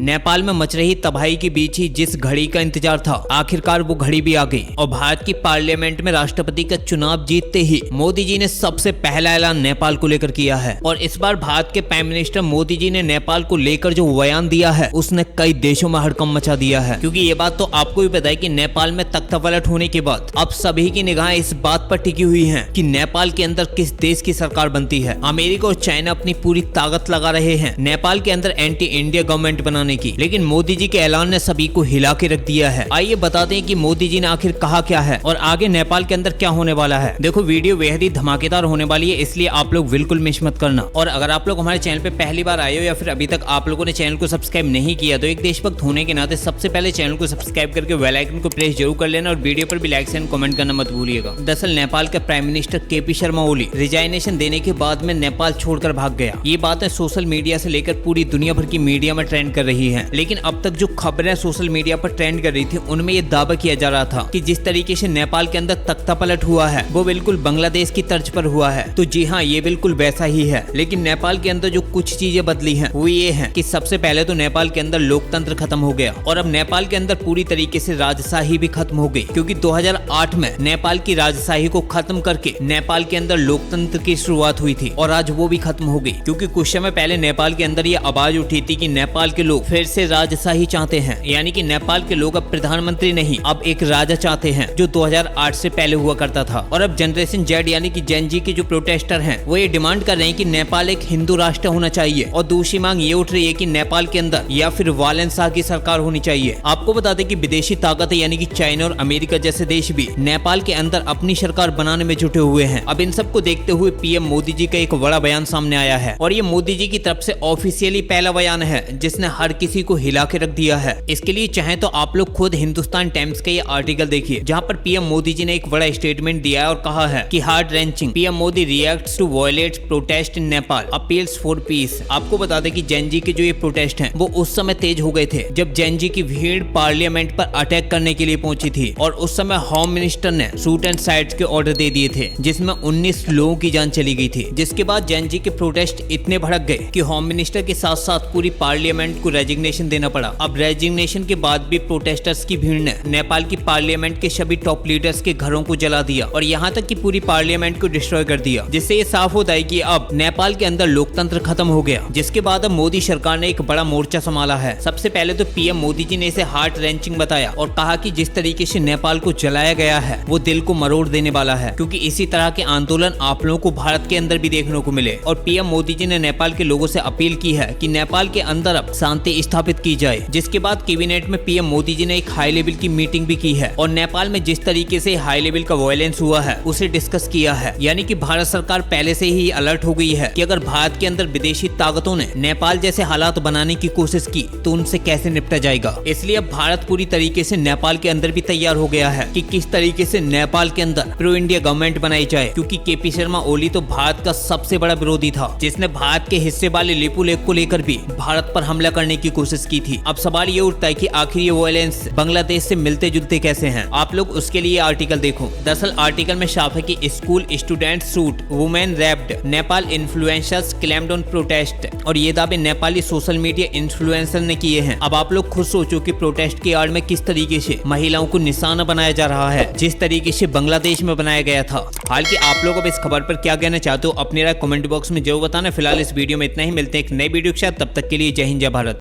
नेपाल में मच रही तबाही के बीच ही जिस घड़ी का इंतजार था, आखिरकार वो घड़ी भी आ गई और भारत की पार्लियामेंट में राष्ट्रपति का चुनाव जीतते ही मोदी जी ने सबसे पहला ऐलान नेपाल को लेकर किया है। और इस बार भारत के प्राइम मिनिस्टर मोदी जी ने नेपाल को लेकर जो बयान दिया है उसने कई देशों में हड़कंप मचा दिया है, क्योंकि ये बात तो आपको भी पता है कि नेपाल में तख्तापलट होने के बाद अब सभी की निगाहें इस बात पर टिकी हुई हैं कि नेपाल के अंदर किस देश की सरकार बनती है। अमेरिका और चाइना अपनी पूरी ताकत लगा रहे हैं नेपाल के अंदर एंटी इंडिया गवर्नमेंट बनाने की, लेकिन मोदी जी के ऐलान ने सभी को हिला के रख दिया है। आइए बताते हैं कि मोदी जी ने आखिर कहा क्या है और आगे नेपाल के अंदर क्या होने वाला है। देखो, वीडियो बेहद ही धमाकेदार होने वाली है, इसलिए आप लोग बिल्कुल मिस मत करना। और अगर आप लोग हमारे चैनल पे पहली बार आए हो या फिर अभी तक आप लोगों ने चैनल को सब्सक्राइब नहीं किया, तो एक देशभक्त होने के नाते सबसे पहले चैनल को सब्सक्राइब करके बेल आइकन को प्रेस जरूर कर लेना और वीडियो पर भी लाइक एंड कमेंट करना मत भूलिएगा। दरअसल नेपाल के prime minister KP Sharma Oli resignation देने के बाद में नेपाल छोड़कर भाग गया। ये बातें सोशल मीडिया से लेकर पूरी दुनिया भर की मीडिया में ट्रेंड कर रही है, लेकिन अब तक जो खबरें सोशल मीडिया पर ट्रेंड कर रही थी उनमें ये दावा किया जा रहा था कि जिस तरीके से नेपाल के अंदर तख्तापलट हुआ है वो बिल्कुल बांग्लादेश की तर्ज पर हुआ है। तो जी हाँ, ये बिल्कुल वैसा ही है, लेकिन नेपाल के अंदर जो कुछ चीजें बदली हैं वो ये है कि सबसे पहले तो नेपाल के अंदर लोकतंत्र खत्म हो गया और अब नेपाल के अंदर पूरी तरीके से राजशाही भी खत्म हो गई, क्योंकि 2008 में नेपाल की राजशाही को खत्म करके नेपाल के अंदर लोकतंत्र की शुरुआत हुई थी और आज वो भी खत्म हो गई। क्योंकि कुछ समय पहले नेपाल के अंदर ये आवाज उठी थी कि नेपाल के लोग फिर से राजशाही चाहते हैं, यानी कि नेपाल के लोग अब प्रधानमंत्री नहीं, अब एक राजा चाहते हैं, जो 2008 से पहले हुआ करता था। और अब जनरेशन जेड यानी कि जेन जी के जो प्रोटेस्टर हैं वो ये डिमांड कर रहे हैं कि नेपाल एक हिंदू राष्ट्र होना चाहिए। और दूसरी मांग ये उठ रही है कि नेपाल के अंदर या फिर वालेन शाह की सरकार होनी चाहिए। आपको बता दें कि विदेशी ताकतें यानी कि चाइना और अमेरिका जैसे देश भी नेपाल के अंदर अपनी सरकार बनाने में जुटे हुए हैं। अब इन सबको देखते हुए पीएम मोदी जी का एक बड़ा बयान सामने आया है और ये मोदी जी की तरफ से ऑफिशियली पहला बयान है जिसने हर किसी को हिला के रख दिया है। इसके लिए चाहे तो आप लोग खुद हिंदुस्तान टाइम्स का ये आर्टिकल देखिए, जहाँ पर पीएम मोदी जी ने एक बड़ा स्टेटमेंट दिया है और कहा है कि heart wrenching PM Modi reacts to वायलेट्स protest in Nepal, appeals for peace. आपको बता दें कि जेन जी के जो ये प्रोटेस्ट हैं वो उस समय तेज हो गए थे जब जेन जी की भीड़ पार्लियामेंट पर अटैक करने के लिए पहुंची थी और उस समय होम मिनिस्टर ने शूट एंड साइट्स के ऑर्डर दे दिए थे जिसमें 19 लोगों की जान चली गई थी। जिसके बाद जेन जी के प्रोटेस्ट इतने भड़क गए कि होम मिनिस्टर के साथ साथ पूरी पार्लियामेंट को रेजिग्नेशन देना पड़ा। अब रेजिग्नेशन के बाद भी प्रोटेस्टर्स की भीड़ ने नेपाल की पार्लियामेंट के सभी टॉप लीडर्स के घरों को जला दिया और यहाँ तक कि पूरी पार्लियामेंट को डिस्ट्रॉय कर दिया, जिससे ये साफ होता है कि अब नेपाल के अंदर लोकतंत्र खत्म हो गया। जिसके बाद अब मोदी सरकार ने एक बड़ा मोर्चा संभाला है। सबसे पहले तो पीएम मोदी जी ने इसे हार्ट रेंचिंग बताया और कहा कि जिस तरीके से नेपाल को जलाया गया है वो दिल को मरोड़ देने वाला है, क्योंकि इसी तरह के आंदोलन आप लोगों को भारत के अंदर भी देखने को मिले। और पीएम मोदी जी ने नेपाल के लोगों से अपील की है कि नेपाल के अंदर अब शांति स्थापित की जाए। जिसके बाद कैबिनेट में पीएम मोदी जी ने एक हाई लेवल की मीटिंग भी की है और नेपाल में जिस तरीके से हाई लेवल का वायलेंस हुआ है उसे डिस्कस किया है। यानी कि भारत सरकार पहले से ही अलर्ट हो गई है कि अगर भारत के अंदर विदेशी ताकतों ने नेपाल जैसे हालात बनाने की कोशिश की तो उनसे कैसे निपटा जाएगा। इसलिए अब भारत पूरी तरीके से नेपाल के अंदर भी तैयार हो गया है कि किस तरीके से नेपाल के अंदर प्रो इंडिया गवर्नमेंट बनाई जाए, क्योंकि केपी शर्मा ओली तो भारत का सबसे बड़ा विरोधी था जिसने भारत के हिस्से वाले लिपू लेक को लेकर भी भारत पर हमला करने की कोशिश की थी। अब सवाल ये उठता है कि आखिर ये वायलेंस बांग्लादेश से मिलते जुलते कैसे हैं। आप लोग उसके लिए आर्टिकल देखो। दरअसल आर्टिकल में साफ है कि school student shoot, women wrapped, Nepal influencers claimed on protest. और ये दावे नेपाली सोशल मीडिया इन्फ्लुएंसर ने किए हैं। अब आप लोग खुद सोचो कि प्रोटेस्ट की आड़ में किस तरीके से महिलाओं को निशाना बनाया जा रहा है, जिस तरीके से बांग्लादेश में बनाया गया था। हालांकि आप लोग अब इस खबर पर क्या कहना चाहते हो अपनी राय कमेंट बॉक्स में जरूर बताना। फिलहाल इस वीडियो में इतना ही, मिलते हैं एक नई वीडियो के साथ, तब तक के लिए जय हिंद जय भारत।